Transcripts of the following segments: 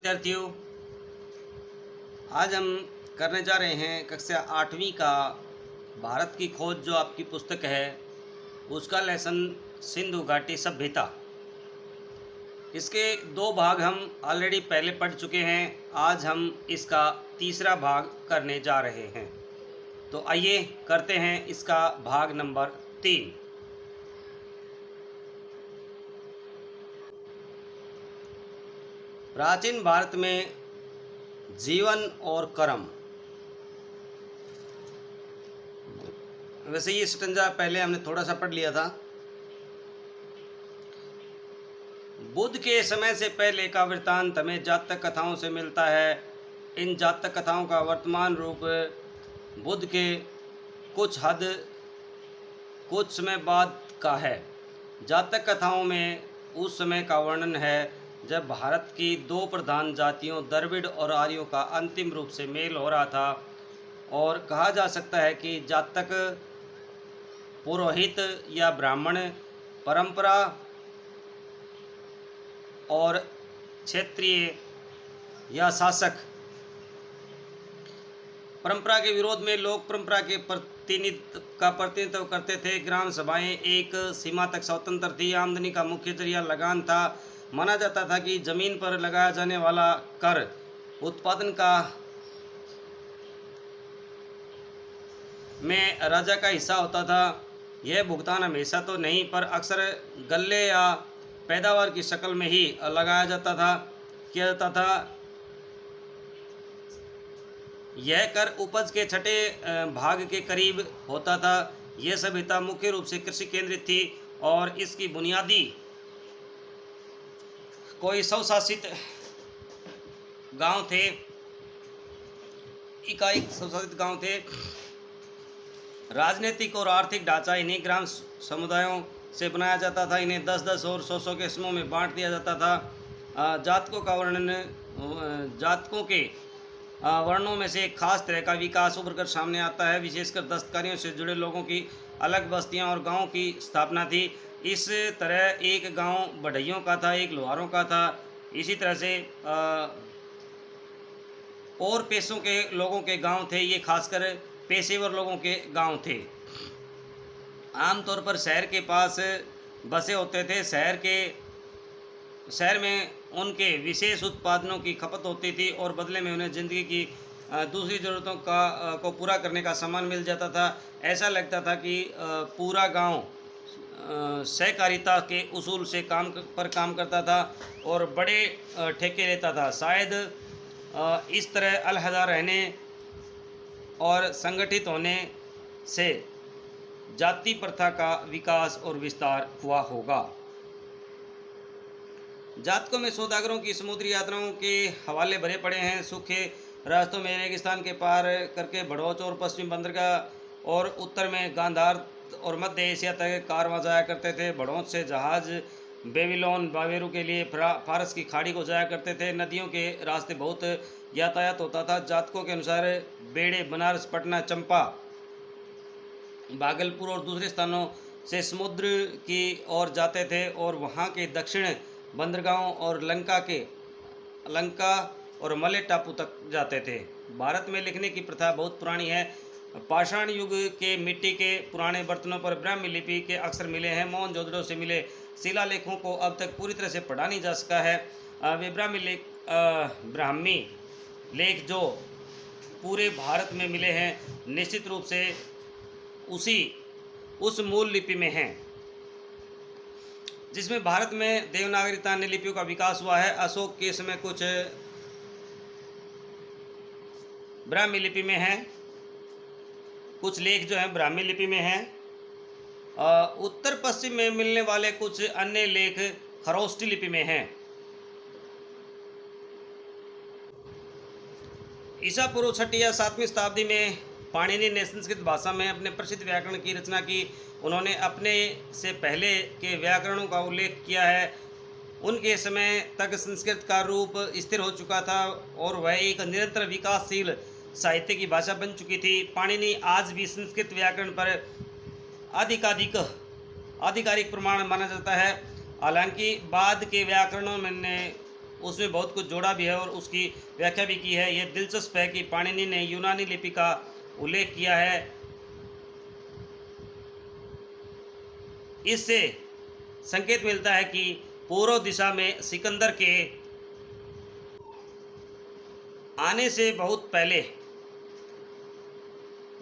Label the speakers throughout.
Speaker 1: विद्यार्थियों, आज हम करने जा रहे हैं कक्षा 8वीं का भारत की खोज जो आपकी पुस्तक है उसका लेसन सिंधु घाटी सभ्यता। इसके दो भाग हम ऑलरेडी पहले पढ़ चुके हैं। आज हम इसका तीसरा भाग करने जा रहे हैं। तो आइए करते हैं इसका भाग नंबर 3। प्राचीन भारत में जीवन और कर्म। वैसे ये स्टंजा पहले हमने थोड़ा सा पढ़ लिया था। बुद्ध के समय से पहले का वृत्तांत हमें जातक कथाओं से मिलता है। इन जातक कथाओं का वर्तमान रूप बुद्ध के कुछ समय बाद का है। जातक कथाओं में उस समय का वर्णन है जब भारत की दो प्रधान जातियों द्रविड़ और आर्यों का अंतिम रूप से मेल हो रहा था, और कहा जा सकता है कि जातक पुरोहित या ब्राह्मण परंपरा और क्षेत्रीय या शासक परंपरा के विरोध में लोक परंपरा के प्रतिनिधित्व करते थे। ग्राम सभाएं एक सीमा तक स्वतंत्र थी। आमदनी का मुख्य जरिया लगान था। माना जाता था कि जमीन पर लगाया जाने वाला कर उत्पादन का में राजा का हिस्सा होता था। यह भुगतान हमेशा तो नहीं पर अक्सर गल्ले या पैदावार की शक्ल में ही किया जाता था। यह कर उपज के छठे भाग के करीब होता था। यह सभ्यता मुख्य रूप से कृषि केंद्रित थी और इसकी बुनियादी कोई स्वशासित गांव थे, इकाई स्वशासित गांव थे। राजनीतिक और आर्थिक ढांचा इन्हीं ग्राम समुदायों से बनाया जाता था। इन्हें 10-10 और 100-100 के समूह में बांट दिया जाता था। जातकों के वर्णों में से एक खास तरह का विकास उभर कर सामने आता है। विशेषकर दस्तकारियों से जुड़े लोगों की अलग बस्तियां और गांवों की स्थापना थी। इस तरह एक गांव बढ़इयों का था, एक लोहारों का था। इसी तरह से और पेशों के लोगों के गांव थे। ये खासकर पेशेवर लोगों के गांव थे। आमतौर पर शहर के पास बसे होते थे। शहर में उनके विशेष उत्पादनों की खपत होती थी और बदले में उन्हें ज़िंदगी की दूसरी ज़रूरतों को पूरा करने का सामान मिल जाता था। ऐसा लगता था कि पूरा गांव सहकारिता के उसूल से काम करता था और बड़े ठेके लेता था। शायद इस तरह अलहदा रहने और संगठित होने से जाति प्रथा का विकास और विस्तार हुआ होगा। जातकों में सौदागरों की समुद्री यात्राओं के हवाले भरे पड़े हैं। सूखे रास्तों में रेगिस्तान के पार करके भड़ोच और पश्चिम बंदरगाह और उत्तर में गांधार और मध्य एशिया तक कारवां जाया करते थे। भड़ोच से जहाज बेबीलोन बावेरू के लिए फारस की खाड़ी को जाया करते थे। नदियों के रास्ते बहुत यातायात होता था। जातकों के अनुसार बेड़े बनारस, पटना, चंपा, भागलपुर और दूसरे स्थानों से समुद्र की ओर जाते थे और वहाँ के दक्षिण बंदरगाहों और लंका और मलय टापू तक जाते थे। भारत में लिखने की प्रथा बहुत पुरानी है। पाषाण युग के मिट्टी के पुराने बर्तनों पर ब्राह्मी लिपि के अक्षर मिले हैं। मोहनजोदड़ो से मिले शिलालेखों को अब तक पूरी तरह से पढ़ा नहीं जा सका है। वे ब्राह्मी लेख जो पूरे भारत में मिले हैं निश्चित रूप से उस मूल लिपि में हैं जिसमें भारत में देवनागरी तान्य लिपियों का विकास हुआ है। अशोक के समय कुछ ब्राह्मी लिपि में हैं, कुछ लेख जो हैं ब्राह्मी लिपि में हैं। उत्तर पश्चिम में मिलने वाले कुछ अन्य लेख खरोष्टी लिपि में हैं। ईसा पूर्व 6वीं या 7वीं शताब्दी में पाणिनि ने संस्कृत भाषा में अपने प्रसिद्ध व्याकरण की रचना की। उन्होंने अपने से पहले के व्याकरणों का उल्लेख किया है। उनके समय तक संस्कृत का रूप स्थिर हो चुका था और वह एक निरंतर विकासशील साहित्य की भाषा बन चुकी थी। पाणिनि आज भी संस्कृत व्याकरण पर आधिकारिक प्रमाण माना जाता है। हालांकि बाद के व्याकरणों में उसमें बहुत कुछ जोड़ा भी है और उसकी व्याख्या भी की है। यह दिलचस्प है कि पाणिनि ने यूनानी लिपि का उल्लेख किया है। इससे संकेत मिलता है कि पूर्व दिशा में सिकंदर के आने से बहुत पहले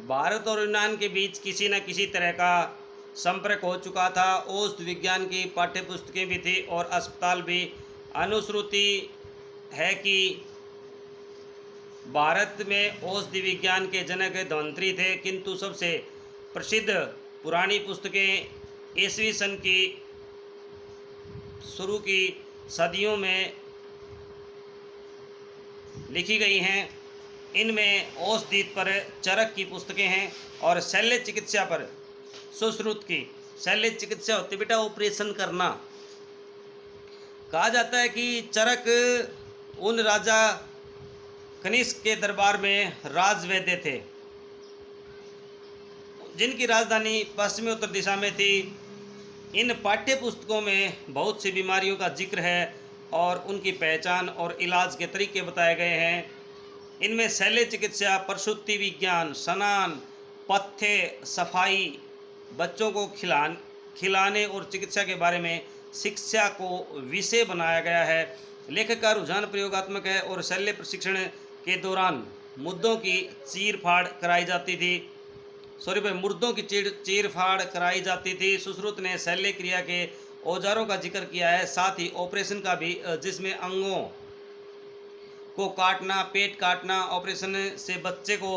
Speaker 1: भारत और यूनान के बीच किसी न किसी तरह का संपर्क हो चुका था। औषधि विज्ञान की पाठ्य पुस्तकें भी थी और अस्पताल भी। अनुश्रुति है कि भारत में औषधि विज्ञान के जनक धन्वंतरि थे, किंतु सबसे प्रसिद्ध पुरानी पुस्तकें ईस्वी सन की शुरू की सदियों में लिखी गई हैं। इनमें औषधि पर चरक की पुस्तकें हैं और शल्य चिकित्सा पर सुश्रुत की। शल्य चिकित्सा होती बेटा ऑपरेशन करना। कहा जाता है कि चरक उन राजा कनिष्क के दरबार में राजवैद्य थे जिनकी राजधानी पश्चिमी उत्तर दिशा में थी। इन पाठ्य पुस्तकों में बहुत सी बीमारियों का जिक्र है और उनकी पहचान और इलाज के तरीके बताए गए हैं। इनमें शल्य चिकित्सा, प्रसूति विज्ञान, स्नान, पथ्य, सफाई, बच्चों को खिलाने और चिकित्सा के बारे में शिक्षा को विषय बनाया गया है। लेखक का रुझान प्रयोगात्मक है और शल्य प्रशिक्षण के दौरान मुर्दों की चीर-फाड़ कराई जाती थी। सुश्रुत ने शल्य क्रिया के औजारों का जिक्र किया है, साथ ही ऑपरेशन का भी, जिसमें अंगों को काटना, पेट काटना, ऑपरेशन से बच्चे को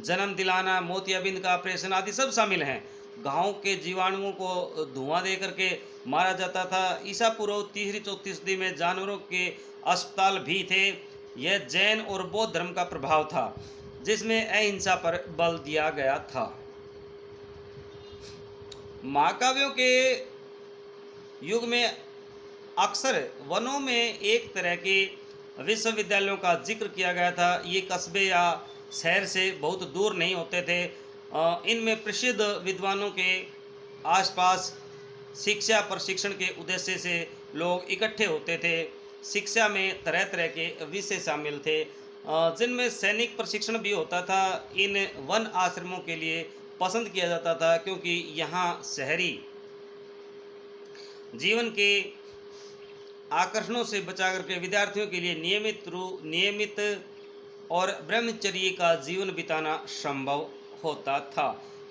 Speaker 1: जन्म दिलाना, मोतियाबिंद का ऑपरेशन आदि सब शामिल हैं। घाव के जीवाणुओं को धुआं दे करके मारा जाता था। ईसा पूर्व 3री-4वीं सदी में जानवरों के अस्पताल भी थे। यह जैन और बौद्ध धर्म का प्रभाव था जिसमें अहिंसा पर बल दिया गया था। महाकाव्यों के युग में अक्सर वनों में एक तरह के विश्वविद्यालयों का जिक्र किया गया था। ये कस्बे या शहर से बहुत दूर नहीं होते थे। इनमें प्रसिद्ध विद्वानों के आसपास शिक्षा प्रशिक्षण के उद्देश्य से लोग इकट्ठे होते थे। शिक्षा में तरह तरह के विषय शामिल थे, जिनमें सैनिक प्रशिक्षण भी होता था। इन वन आश्रमों के लिए पसंद किया जाता था क्योंकि यहाँ शहरी जीवन के आकर्षणों से बचा करके विद्यार्थियों के लिए नियमित और ब्रह्मचर्य का जीवन बिताना संभव होता था।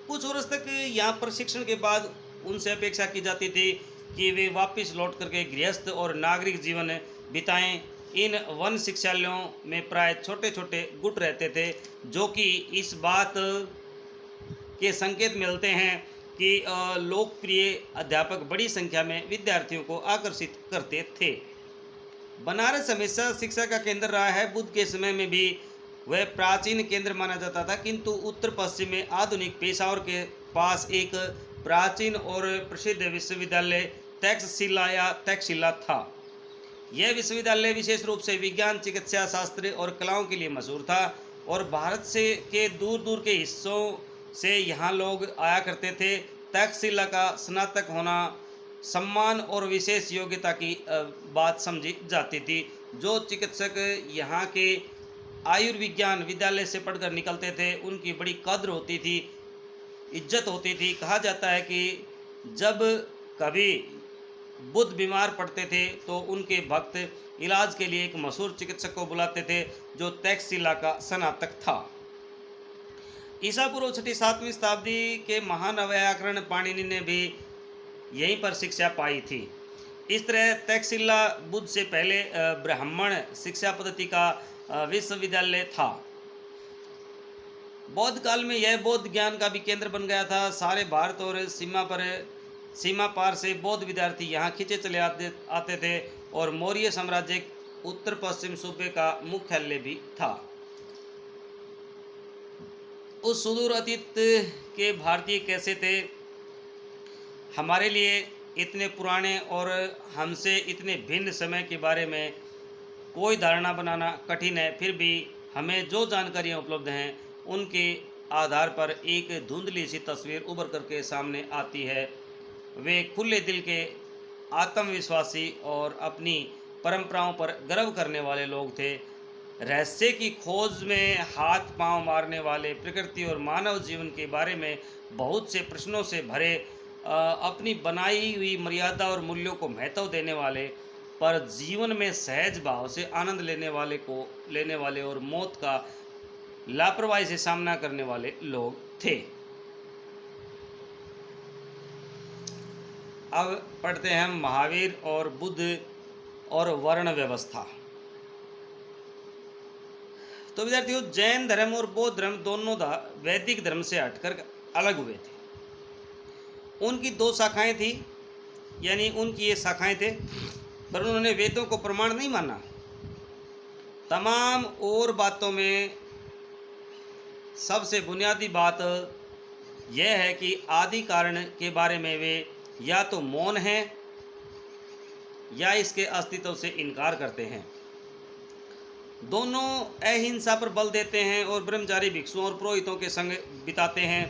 Speaker 1: कुछ वर्ष तक यहाँ प्रशिक्षण के बाद उनसे अपेक्षा की जाती थी कि वे वापस लौट करके गृहस्थ और नागरिक जीवन बिताएं। इन वन शिक्षालयों में प्राय छोटे छोटे गुट रहते थे, जो कि इस बात के संकेत मिलते हैं कि लोकप्रिय अध्यापक बड़ी संख्या में विद्यार्थियों को आकर्षित करते थे। बनारस हमेशा शिक्षा का केंद्र रहा है। बुद्ध के समय में भी वह प्राचीन केंद्र माना जाता था, किंतु उत्तर पश्चिम में आधुनिक पेशावर के पास एक प्राचीन और प्रसिद्ध विश्वविद्यालय तक्षशिला था। यह विश्वविद्यालय विशेष रूप से विज्ञान, चिकित्सा शास्त्र और कलाओं के लिए मशहूर था और भारत के दूर दूर के हिस्सों से यहाँ लोग आया करते थे। तक्षशिला का स्नातक होना सम्मान और विशेष योग्यता की बात समझी जाती थी। जो चिकित्सक यहाँ के आयुर्विज्ञान विद्यालय से पढ़कर निकलते थे, उनकी बड़ी कद्र होती थी, इज्जत होती थी। कहा जाता है कि जब कभी बुद्ध बीमार पड़ते थे तो उनके भक्त इलाज के लिए एक मशहूर चिकित्सक को बुलाते थे जो तक्षशिला का स्नातक था। ईसा पूर्व 6वीं-7वीं शताब्दी के महान व्याकरण पाणिनि ने भी यहीं पर शिक्षा पाई थी। इस तरह तक्षशिला बुद्ध से पहले ब्राह्मण शिक्षा पद्धति का विश्वविद्यालय था। बौद्ध काल में यह बौद्ध ज्ञान का भी केंद्र बन गया था। सारे भारत और सीमा पार से बौद्ध विद्यार्थी यहाँ खींचे चले आते थे और मौर्य साम्राज्य उत्तर पश्चिम सूबे का मुख्यालय भी था। उस सुदूर अतीत के भारतीय कैसे थे? हमारे लिए इतने पुराने और हमसे इतने भिन्न समय के बारे में कोई धारणा बनाना कठिन है। फिर भी हमें जो जानकारियाँ उपलब्ध हैं उनके आधार पर एक धुंधली सी तस्वीर उभर करके सामने आती है। वे खुले दिल के, आत्मविश्वासी और अपनी परंपराओं पर गर्व करने वाले लोग थे। रहस्य की खोज में हाथ पांव मारने वाले, प्रकृति और मानव जीवन के बारे में बहुत से प्रश्नों से भरे, अपनी बनाई हुई मर्यादा और मूल्यों को महत्व देने वाले, पर जीवन में सहज भाव से आनंद लेने वाले और मौत का लापरवाही से सामना करने वाले लोग थे। अब पढ़ते हैं हम महावीर और बुद्ध और वर्ण व्यवस्था। तो विद्यार्थियों, जैन धर्म और बौद्ध धर्म दोनों वैदिक धर्म से हटकर अलग हुए थे। उनकी दो शाखाएं थी, यानी उनकी ये शाखाएं थे, पर उन्होंने वेदों को प्रमाण नहीं माना। तमाम और बातों में सबसे बुनियादी बात यह है कि आदि कारण के बारे में वे या तो मौन हैं या इसके अस्तित्व से इनकार करते हैं। दोनों अहिंसा पर बल देते हैं और ब्रह्मचारी भिक्षुओं और पुरोहितों के संग बिताते हैं।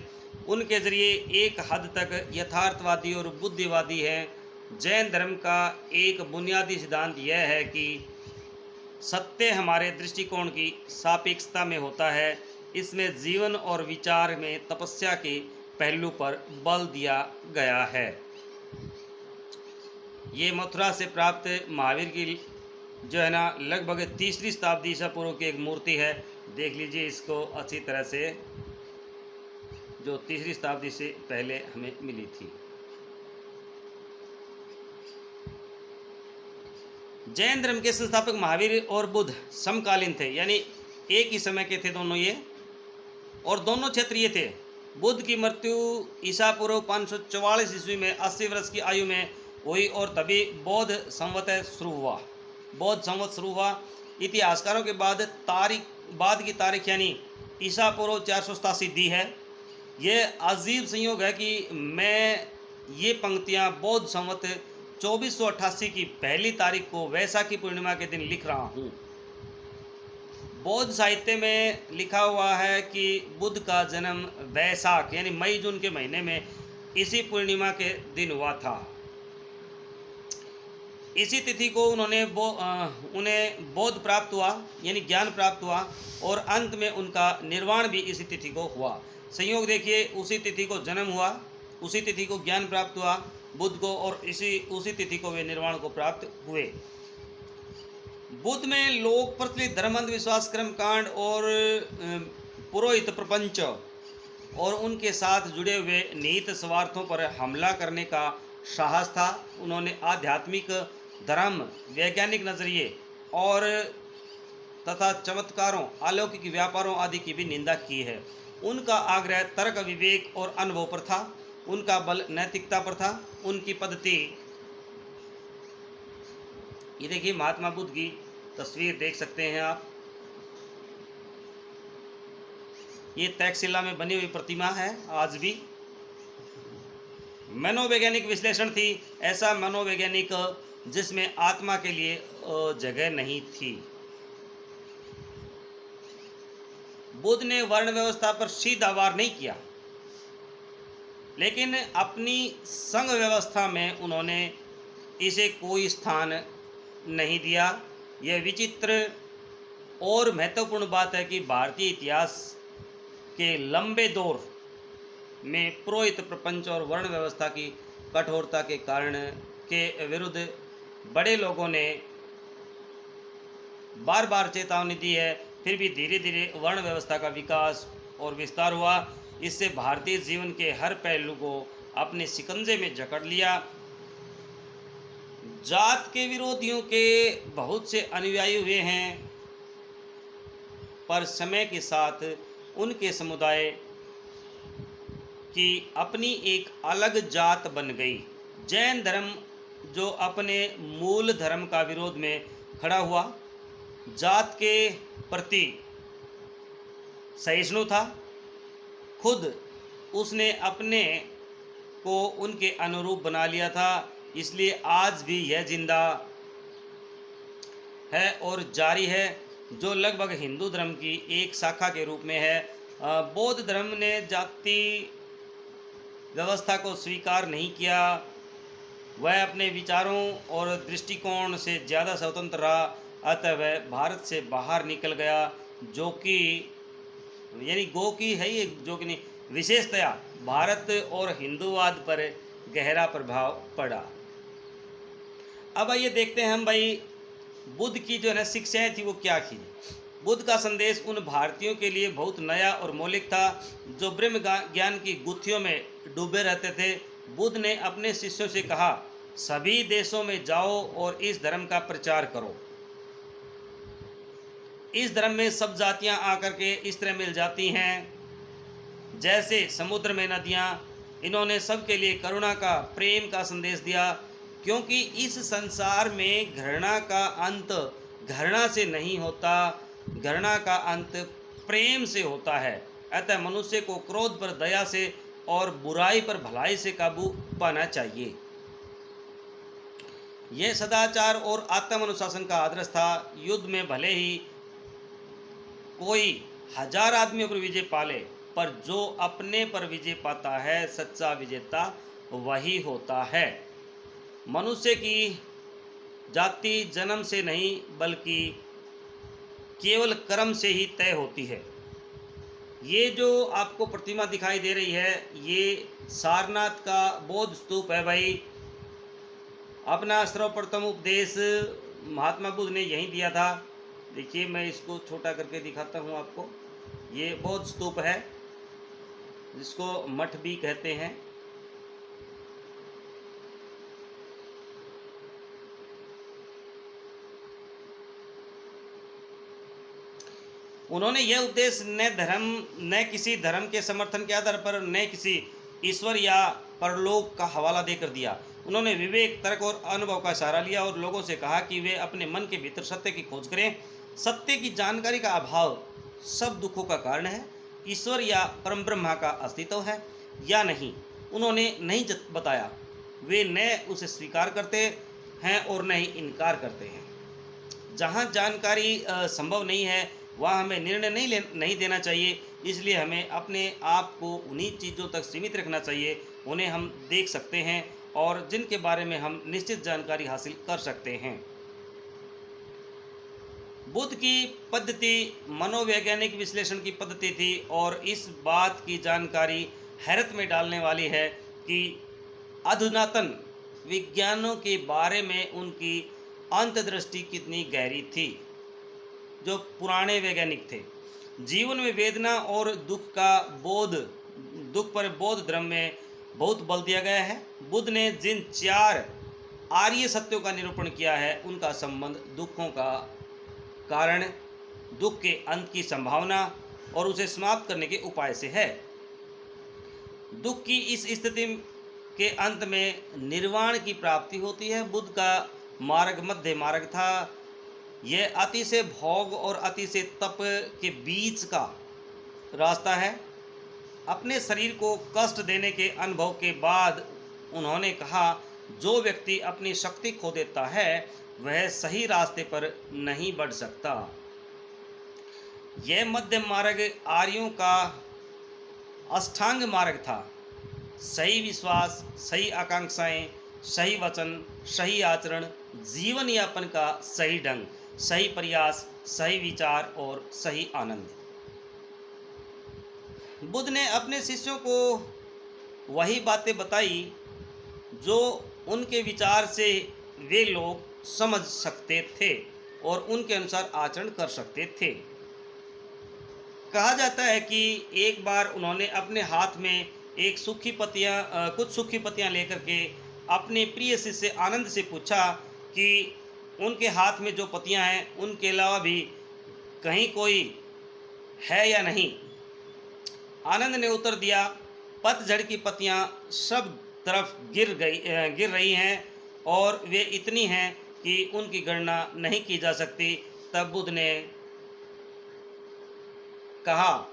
Speaker 1: उनके जरिए एक हद तक यथार्थवादी और बुद्धिवादी हैं। जैन धर्म का एक बुनियादी सिद्धांत यह है कि सत्य हमारे दृष्टिकोण की सापेक्षता में होता है। इसमें जीवन और विचार में तपस्या के पहलू पर बल दिया गया है। ये मथुरा से प्राप्त महावीर की जो है ना, लगभग 3री शताब्दी ईसा पूर्व की एक मूर्ति है। देख लीजिए इसको अच्छी तरह से, जो 3री शताब्दी से पहले हमें मिली थी। जैन धर्म के संस्थापक महावीर और बुद्ध समकालीन थे, यानी एक ही समय के थे दोनों ये, और दोनों क्षेत्रीय थे। बुद्ध की मृत्यु ईसा पूर्व 544 ईस्वी में 80 वर्ष की आयु में हुई और तभी बौद्ध संवत शुरू हुआ। इतिहासकारों के बाद की तारीख यानी ईसा पूर्व 487 दी है। ये अजीब संयोग है कि मैं ये पंक्तियाँ बौद्ध संवत 2488 की पहली तारीख को वैशाखी पूर्णिमा के दिन लिख रहा हूँ। बौद्ध साहित्य में लिखा हुआ है कि बुद्ध का जन्म वैशाख यानी मई जून के महीने में इसी पूर्णिमा के दिन हुआ था। इसी तिथि को उन्हें बोध प्राप्त हुआ, यानी ज्ञान प्राप्त हुआ, और अंत में उनका निर्वाण भी इसी तिथि को हुआ। संयोग देखिए, उसी तिथि को जन्म हुआ, उसी तिथि को ज्ञान प्राप्त हुआ बुद्ध को, और उसी तिथि को वे निर्वाण को प्राप्त हुए। बुद्ध में लोक प्रचलित धर्म, अंधविश्वास, कर्मकांड और पुरोहित प्रपंच और उनके साथ जुड़े हुए निहित स्वार्थों पर हमला करने का साहस था। उन्होंने आध्यात्मिक, धर्म, वैज्ञानिक नजरिए और तथा चमत्कारों, अलौकिक व्यापारों आदि की भी निंदा की है। उनका आग्रह तर्क, विवेक और अनुभव पर था। उनका बल नैतिकता पर था। उनकी पद्धति, ये देखिए महात्मा बुद्ध की तस्वीर देख सकते हैं आप। ये तक्षशिला में बनी हुई प्रतिमा है आज भी। मनोवैज्ञानिक विश्लेषण थी, ऐसा मनोवैज्ञानिक जिसमें आत्मा के लिए जगह नहीं थी। बुद्ध ने वर्ण व्यवस्था पर सीधा वार नहीं किया, लेकिन अपनी संघ व्यवस्था में उन्होंने इसे कोई स्थान नहीं दिया। यह विचित्र और महत्वपूर्ण बात है कि भारतीय इतिहास के लंबे दौर में पुरोहित प्रपंच और वर्ण व्यवस्था की कठोरता के कारण के विरुद्ध बड़े लोगों ने बार बार चेतावनी दी है। फिर भी धीरे धीरे वर्ण व्यवस्था का विकास और विस्तार हुआ। इससे भारतीय जीवन के हर पहलू को अपने शिकंजे में जकड़ लिया। जात के विरोधियों के बहुत से अनुयायी हुए हैं, पर समय के साथ उनके समुदाय की अपनी एक अलग जात बन गई। जैन धर्म जो अपने मूल धर्म का विरोध में खड़ा हुआ, जात के प्रति सहिष्णु था। खुद उसने अपने को उनके अनुरूप बना लिया था। इसलिए आज भी यह जिंदा है और जारी है, जो लगभग हिंदू धर्म की एक शाखा के रूप में है। बौद्ध धर्म ने जाति व्यवस्था को स्वीकार नहीं किया, वह अपने विचारों और दृष्टिकोण से ज़्यादा स्वतंत्र रहा, अतः वह भारत से बाहर निकल गया, जो कि यानी गो की है ये जो कि नहीं, विशेषतया भारत और हिंदूवाद पर गहरा प्रभाव पड़ा। अब आइए देखते हैं हम भाई बुद्ध की जो है ना शिक्षाएं थी वो क्या थी। बुद्ध का संदेश उन भारतीयों के लिए बहुत नया और मौलिक था जो ब्रह्म ज्ञान की गुत्थियों में डूबे रहते थे। बुद्ध ने अपने शिष्यों से कहा, सभी देशों में जाओ और इस धर्म का प्रचार करो। इस धर्म में सब जातियां आकर के इस तरह मिल जाती हैं जैसे समुद्र में नदियां। इन्होंने सबके लिए करुणा का, प्रेम का संदेश दिया, क्योंकि इस संसार में घृणा का अंत घृणा से नहीं होता, घृणा का अंत प्रेम से होता है। अतः मनुष्य को क्रोध पर दया से और बुराई पर भलाई से काबू पाना चाहिए। यह सदाचार और आत्म अनुशासन का आदर्श था। युद्ध में भले ही कोई 1000 आदमियों पर विजय पाले, पर जो अपने पर विजय पाता है सच्चा विजेता वही होता है। मनुष्य की जाति जन्म से नहीं बल्कि केवल कर्म से ही तय होती है। ये जो आपको प्रतिमा दिखाई दे रही है ये सारनाथ का बौद्ध स्तूप है भाई। अपना सर्वप्रथम उपदेश महात्मा बुद्ध ने यहीं दिया था। देखिए मैं इसको छोटा करके दिखाता हूँ आपको। ये बौद्ध स्तूप है जिसको मठ भी कहते हैं। उन्होंने यह उपदेश न किसी धर्म के समर्थन के आधार पर, न किसी ईश्वर या परलोक का हवाला देकर दिया। उन्होंने विवेक, तर्क और अनुभव का सहारा लिया और लोगों से कहा कि वे अपने मन के भीतर सत्य की खोज करें। सत्य की जानकारी का अभाव सब दुखों का कारण है। ईश्वर या परम ब्रह्मा का अस्तित्व है या नहीं, उन्होंने नहीं बताया। वे न उसे स्वीकार करते हैं और न ही इनकार करते हैं। जहाँ जानकारी संभव नहीं है वहाँ हमें निर्णय नहीं देना चाहिए। इसलिए हमें अपने आप को उन्हीं चीज़ों तक सीमित रखना चाहिए उन्हें हम देख सकते हैं और जिनके बारे में हम निश्चित जानकारी हासिल कर सकते हैं। बुद्ध की पद्धति मनोवैज्ञानिक विश्लेषण की पद्धति थी और इस बात की जानकारी हैरत में डालने वाली है कि अधुनातन विज्ञानों के बारे में उनकी अंतर्दृष्टि कितनी गहरी थी। जो पुराने वैज्ञानिक थे, जीवन में वेदना और दुख पर बौद्ध धर्म में बहुत बल दिया गया है। बुद्ध ने जिन 4 आर्य सत्यों का निरूपण किया है उनका संबंध दुखों का कारण, दुख के अंत की संभावना और उसे समाप्त करने के उपाय से है। दुख की इस स्थिति के अंत में निर्वाण की प्राप्ति होती है। बुद्ध का मार्ग मध्य मार्ग था। यह अति से भोग और अति से तप के बीच का रास्ता है। अपने शरीर को कष्ट देने के अनुभव के बाद उन्होंने कहा, जो व्यक्ति अपनी शक्ति खो देता है वह सही रास्ते पर नहीं बढ़ सकता। यह मध्य मार्ग आर्यों का अष्टांग मार्ग था। सही विश्वास, सही आकांक्षाएं, सही वचन, सही आचरण, जीवन यापन का सही ढंग, सही प्रयास, सही विचार और सही आनंद। बुद्ध ने अपने शिष्यों को वही बातें बताई जो उनके विचार से वे लोग समझ सकते थे और उनके अनुसार आचरण कर सकते थे। कहा जाता है कि एक बार उन्होंने अपने हाथ में कुछ सूखी पत्तियां लेकर के अपने प्रिय शिष्य आनंद से पूछा कि उनके हाथ में जो पत्तियां हैं उनके अलावा भी कहीं कोई है या नहीं। आनंद ने उत्तर दिया, पतझड़ की पत्तियां सब तरफ गिर रही हैं और वे इतनी हैं कि उनकी गणना नहीं की जा सकती। तब बुद्ध ने कहा,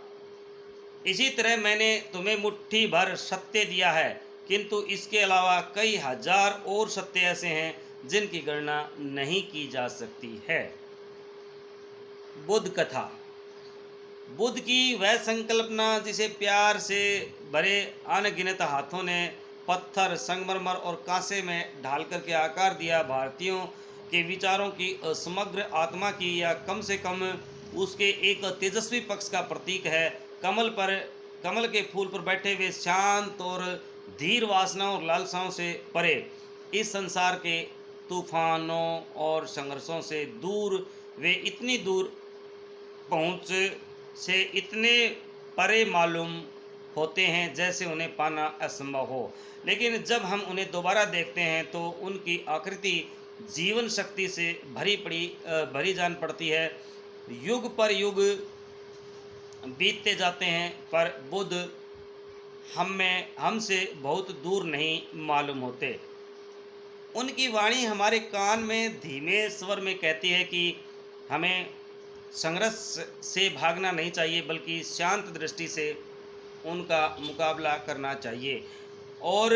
Speaker 1: इसी तरह मैंने तुम्हें मुट्ठी भर सत्य दिया है, किंतु इसके अलावा कई हजार और सत्य ऐसे हैं जिनकी गणना नहीं की जा सकती है। बुद्ध कथा। बुद्ध की वह संकल्पना जिसे प्यार से भरे अनगिनत हाथों ने पत्थर, संगमरमर और कांसे में ढाल करके आकार दिया। भारतीयों के विचारों की समग्र आत्मा की, या कम से कम उसके एक तेजस्वी पक्ष का प्रतीक है। कमल के फूल पर बैठे हुए शांत और धीर वासनाओं और लालसाओं से परे, इस संसार के तूफानों और संघर्षों से दूर, वे इतनी दूर पहुँच से इतने परे मालूम होते हैं जैसे उन्हें पाना असंभव हो। लेकिन जब हम उन्हें दोबारा देखते हैं तो उनकी आकृति जीवन शक्ति से भरी जान पड़ती है। युग पर युग बीतते जाते हैं, पर बुद्ध हमसे बहुत दूर नहीं मालूम होते। उनकी वाणी हमारे कान में धीमे स्वर में कहती है कि हमें संघर्ष से भागना नहीं चाहिए, बल्कि शांत दृष्टि से उनका मुकाबला करना चाहिए और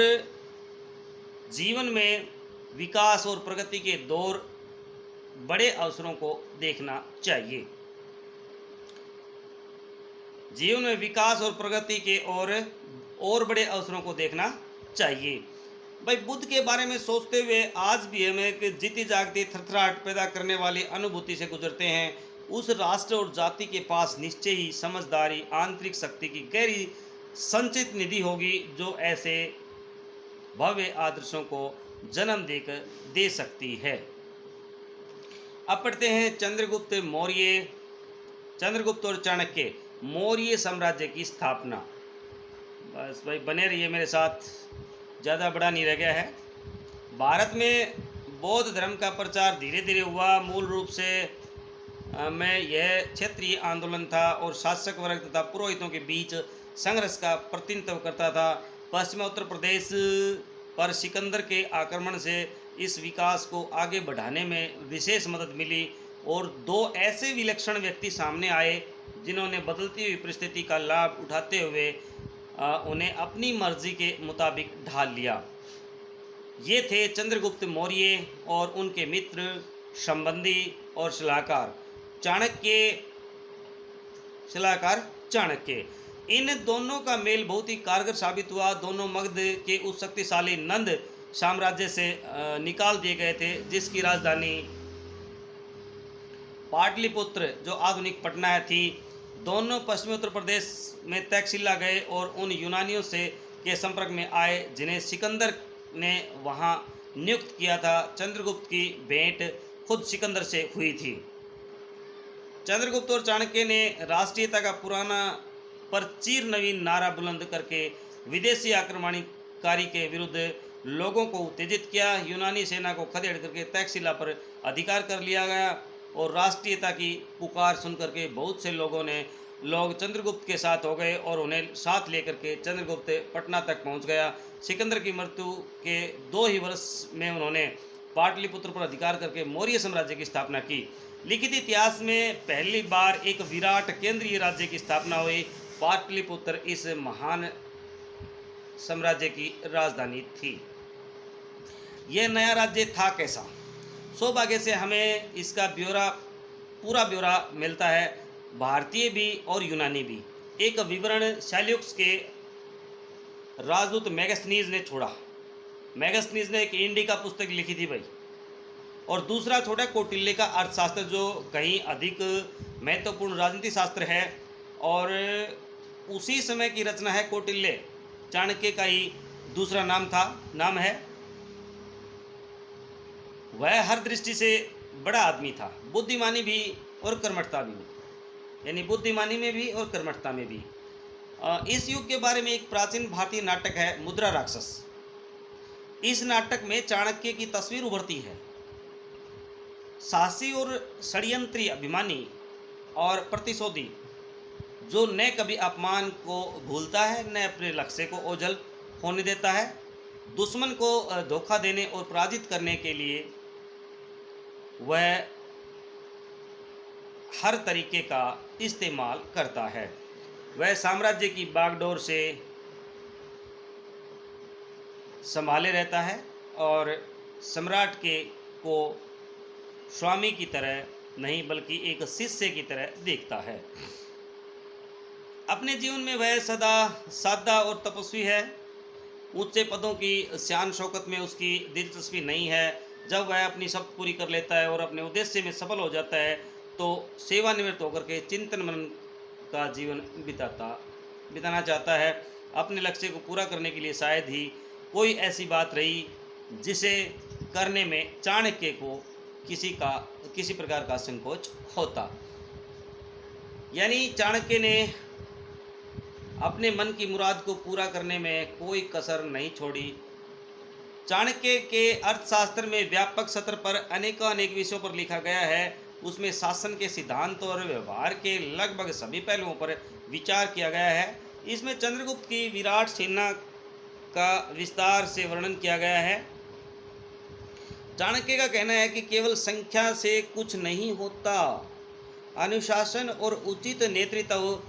Speaker 1: जीवन में विकास और प्रगति के दौर बड़े अवसरों को देखना चाहिए। जीवन में विकास और प्रगति के और बड़े अवसरों को देखना चाहिए। भाई, बुद्ध के बारे में सोचते हुए आज भी हम एक जीती जागती थरथराहट पैदा करने वाली अनुभूति से गुजरते हैं। उस राष्ट्र और जाति के पास निश्चय ही समझदारी, आंतरिक शक्ति की गहरी संचित निधि होगी जो ऐसे भव्य आदर्शों को जन्म देकर दे सकती है। अब पढ़ते हैं चंद्रगुप्त और चाणक्य, मौर्य साम्राज्य की स्थापना। बस भाई बने रहिए मेरे साथ, ज़्यादा बड़ा नहीं रह गया है। भारत में बौद्ध धर्म का प्रचार धीरे धीरे हुआ। मूल रूप से में यह क्षेत्रीय आंदोलन था और शासक वर्ग तथा पुरोहितों के बीच संघर्ष का प्रतिनिधित्व करता था। पश्चिमी उत्तर प्रदेश पर सिकंदर के आक्रमण से इस विकास को आगे बढ़ाने में विशेष मदद मिली और दो ऐसे विलक्षण व्यक्ति सामने आए जिन्होंने बदलती हुई परिस्थिति का लाभ उठाते हुए उन्हें अपनी मर्जी के मुताबिक ढाल लिया। ये थे चंद्रगुप्त मौर्य और उनके मित्र, संबंधी और सलाहकार चाणक्य। इन दोनों का मेल बहुत ही कारगर साबित हुआ। दोनों मगध के उस शक्तिशाली नंद साम्राज्य से निकाल दिए गए थे जिसकी राजधानी पाटलिपुत्र जो आधुनिक पटना थी। दोनों पश्चिमी उत्तर प्रदेश में तक्षशिला गए और उन यूनानियों से के संपर्क में आए जिन्हें सिकंदर ने वहां नियुक्त किया था। चंद्रगुप्त की भेंट खुद सिकंदर से हुई थी। चंद्रगुप्त और चाणक्य ने राष्ट्रीयता का पुराना पर चीर नवीन नारा बुलंद करके विदेशी आक्रमणकारी के विरुद्ध लोगों को उत्तेजित किया। यूनानी सेना को खदेड़ करके तक्षशिला पर अधिकार कर लिया गया और राष्ट्रीयता की पुकार सुनकर के बहुत से लोग चंद्रगुप्त के साथ हो गए और उन्हें साथ लेकर के चंद्रगुप्त पटना तक पहुंच गया। सिकंदर की मृत्यु के 2 ही वर्ष में उन्होंने पाटलिपुत्र पर अधिकार करके मौर्य साम्राज्य की स्थापना की। लिखित इतिहास में पहली बार एक विराट केंद्रीय राज्य की स्थापना हुई। पाटलिपुत्र इस महान साम्राज्य की राजधानी थी। यह नया राज्य था कैसा? सौभाग्य से हमें इसका पूरा ब्यौरा मिलता है, भारतीय भी और यूनानी भी। एक विवरण सेल्यूकस के राजदूत मेगास्थनीज ने छोड़ा। मेगास्थनीज ने एक इंडिका पुस्तक लिखी थी भाई, और दूसरा छोटा कौटिल्य का अर्थशास्त्र जो कहीं अधिक महत्वपूर्ण राजनीति शास्त्र है, और उसी समय की रचना है कौटिल्य। चाणक्य का ही दूसरा नाम है। वह हर दृष्टि से बड़ा आदमी था, बुद्धिमानी भी और कर्मठता भी, यानी बुद्धिमानी में भी और कर्मठता में भी। इस युग के बारे में एक प्राचीन भारतीय नाटक है मुद्रा राक्षस। इस नाटक में चाणक्य की तस्वीर उभरती है। साहसी और षड्यंत्री, अभिमानी और प्रतिशोधी, जो न कभी अपमान को भूलता है न अपने लक्ष्य को ओझल होने देता है। दुश्मन को धोखा देने और पराजित करने के लिए वह हर तरीके का इस्तेमाल करता है। वह साम्राज्य की बागडोर से संभाले रहता है और सम्राट को स्वामी की तरह नहीं बल्कि एक शिष्य की तरह देखता है। अपने जीवन में वह सदा सादा और तपस्वी है। ऊंचे पदों की शान शौकत में उसकी दिलचस्पी नहीं है। जब वह अपनी शपथ पूरी कर लेता है और अपने उद्देश्य में सफल हो जाता है तो सेवानिवृत्त होकर के चिंतन मनन का जीवन बिताना चाहता है। अपने लक्ष्य को पूरा करने के लिए शायद ही कोई ऐसी बात रही जिसे करने में चाणक्य को किसी प्रकार का संकोच होता। यानी चाणक्य ने अपने मन की मुराद को पूरा करने में कोई कसर नहीं छोड़ी। चाणक्य के अर्थशास्त्र में व्यापक सत्र पर अनेक विषयों पर लिखा गया है। उसमें शासन के सिद्धांत और व्यवहार के लगभग सभी पहलुओं पर विचार किया गया है। इसमें चंद्रगुप्त की विराट सेना का विस्तार से वर्णन किया गया है। चाणक्य का कहना है कि केवल संख्या से कुछ नहीं होता, अनुशासन और उचित नेतृत्व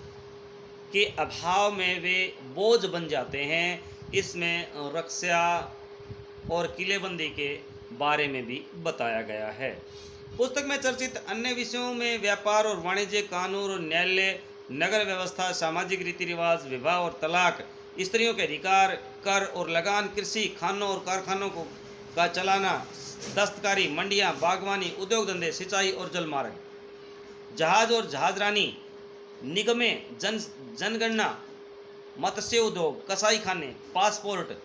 Speaker 1: के अभाव में वे बोझ बन जाते हैं। इसमें रक्षा और किलेबंदी के बारे में भी बताया गया है। पुस्तक में चर्चित अन्य विषयों में व्यापार और वाणिज्य, कानून और न्यायालय, नगर व्यवस्था, सामाजिक रीति रिवाज, विवाह और तलाक, स्त्रियों के अधिकार, कर और लगान, कृषि, खानों और कारखानों का चलाना, दस्तकारी, मंडियां, बागवानी, उद्योग धंधे, सिंचाई और जलमार्ग, जहाज और जहाजरानी, निगमें, जनगणना, मत्स्य उद्योग, कसाई खाने, पासपोर्ट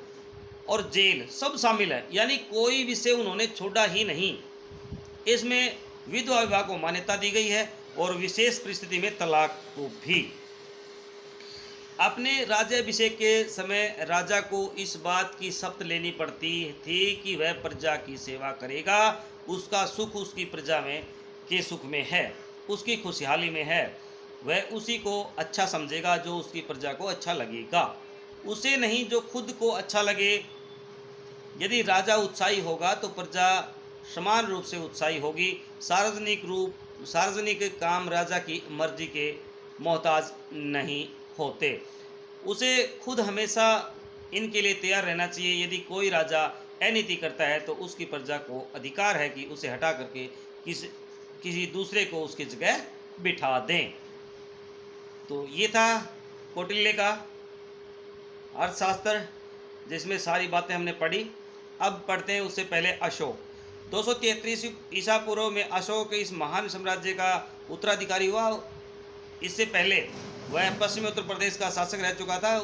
Speaker 1: और जेल सब शामिल है। यानी कोई विषय उन्होंने छोड़ा ही नहीं। इसमें विधवा विवाह को मान्यता दी गई है और विशेष परिस्थिति में तलाक को भी। अपने राज्याभिषेक के समय राजा को इस बात की शपथ लेनी पड़ती थी कि वह प्रजा की सेवा करेगा। उसका सुख उसकी प्रजा में के सुख में है, उसकी खुशहाली में है। वह उसी को अच्छा समझेगा जो उसकी प्रजा को अच्छा लगेगा, उसे नहीं जो खुद को अच्छा लगे। यदि राजा उत्साही होगा तो प्रजा समान रूप से उत्साही होगी। सार्वजनिक काम राजा की मर्जी के मोहताज नहीं होते। उसे खुद हमेशा इनके लिए तैयार रहना चाहिए। यदि कोई राजा अनीति करता है तो उसकी प्रजा को अधिकार है कि उसे हटा करके किसी दूसरे को उसकी जगह बिठा दें। तो ये था कौटिल्य का अर्थशास्त्र, जिसमें सारी बातें हमने पढ़ी। अब पढ़ते हैं उससे पहले अशोक। 233 ईसा पूर्व में अशोक इस महान साम्राज्य का उत्तराधिकारी हुआ। इससे पहले वह पश्चिमी उत्तर प्रदेश का शासक रह चुका था,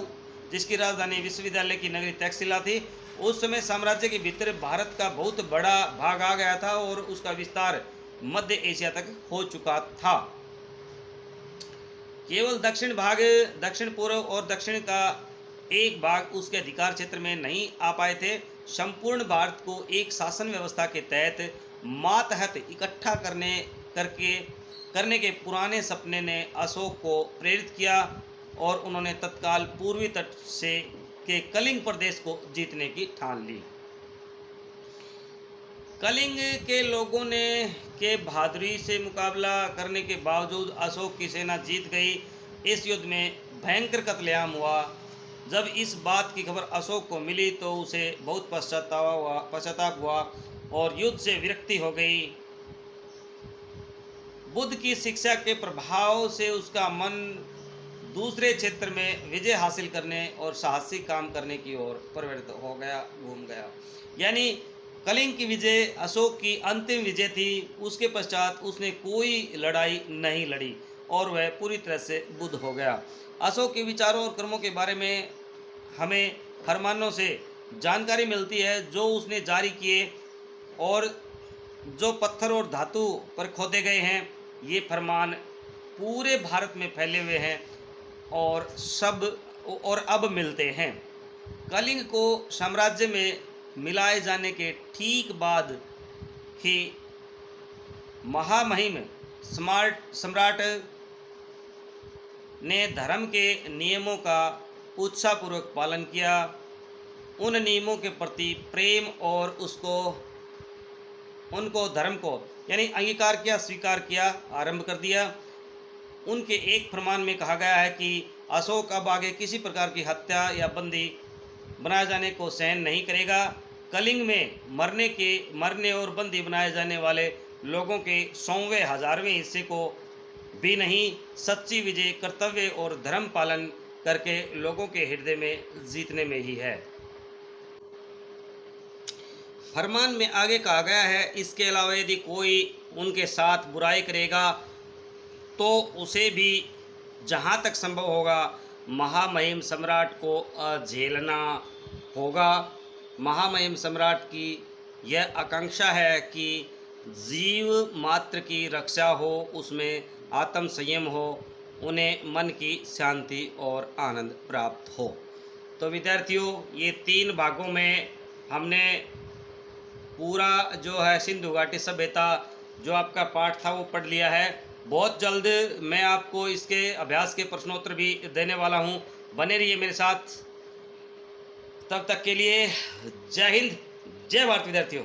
Speaker 1: जिसकी राजधानी विश्वविद्यालय की नगरी तक्षशिला थी। उस समय साम्राज्य के भीतर भारत का बहुत बड़ा भाग आ गया था और उसका विस्तार मध्य एशिया तक हो चुका था। केवल दक्षिण पूर्व और दक्षिण का एक भाग उसके अधिकार क्षेत्र में नहीं आ पाए थे। संपूर्ण भारत को एक शासन व्यवस्था के तहत मातहत इकट्ठा करने के पुराने सपने ने अशोक को प्रेरित किया और उन्होंने तत्काल पूर्वी तट के कलिंग प्रदेश को जीतने की ठान ली। कलिंग के लोगों ने के बहादुरी से मुकाबला करने के बावजूद अशोक की सेना जीत गई। इस युद्ध में भयंकर कत्लेआम हुआ। जब इस बात की खबर अशोक को मिली तो उसे बहुत पश्चाताप हुआ और युद्ध से विरक्ति हो गई। बुद्ध की शिक्षा के प्रभाव से उसका मन दूसरे क्षेत्र में विजय हासिल करने और साहसी काम करने की ओर प्रवृत्त हो गया, घूम गया। यानी कलिंग की विजय अशोक की अंतिम विजय थी। उसके पश्चात उसने कोई लड़ाई नहीं लड़ी और वह पूरी तरह से बुद्ध हो गया। अशोक के विचारों और कर्मों के बारे में हमें फरमानों से जानकारी मिलती है जो उसने जारी किए और जो पत्थर और धातु पर खोदे गए हैं। ये फरमान पूरे भारत में फैले हुए हैं और अब मिलते हैं। कलिंग को साम्राज्य में मिलाए जाने के ठीक बाद ही महामहिम सम्राट ने धर्म के नियमों का उत्साहपूर्वक पालन किया। उन नियमों के प्रति प्रेम और उनको धर्म को यानी अंगीकार किया, स्वीकार किया, आरंभ कर दिया। उनके एक फरमान में कहा गया है कि अशोक अब आगे किसी प्रकार की हत्या या बंदी बनाए जाने को सहन नहीं करेगा। कलिंग में मरने और बंदी बनाए जाने वाले लोगों के 100वें 1000वें हिस्से को भी नहीं, सच्ची विजय कर्तव्य और धर्म पालन करके लोगों के हृदय में जीतने में ही है। फरमान में आगे कहा गया है, इसके अलावा यदि कोई उनके साथ बुराई करेगा तो उसे भी जहाँ तक संभव होगा महामहिम सम्राट को झेलना होगा। महामहिम सम्राट की यह आकांक्षा है कि जीव मात्र की रक्षा हो, उसमें आत्म संयम हो, उन्हें मन की शांति और आनंद प्राप्त हो। तो विद्यार्थियों, ये 3 भागों में हमने पूरा जो है सिंधु घाटी सभ्यता जो आपका पाठ था वो पढ़ लिया है। बहुत जल्द मैं आपको इसके अभ्यास के प्रश्नोत्तर भी देने वाला हूँ। बने रहिए मेरे साथ। तब तक के लिए जय हिंद, जय भारत विद्यार्थियों।